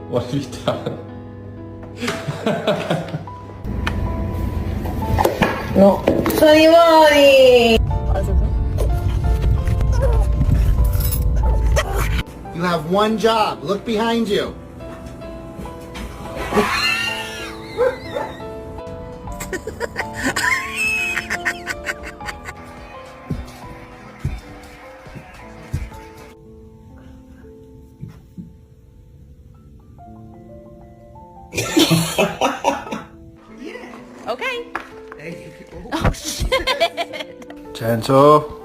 What have you done? No. Sono i voli! You have one job. Look behind you. Okay. Oh shit. Gentle.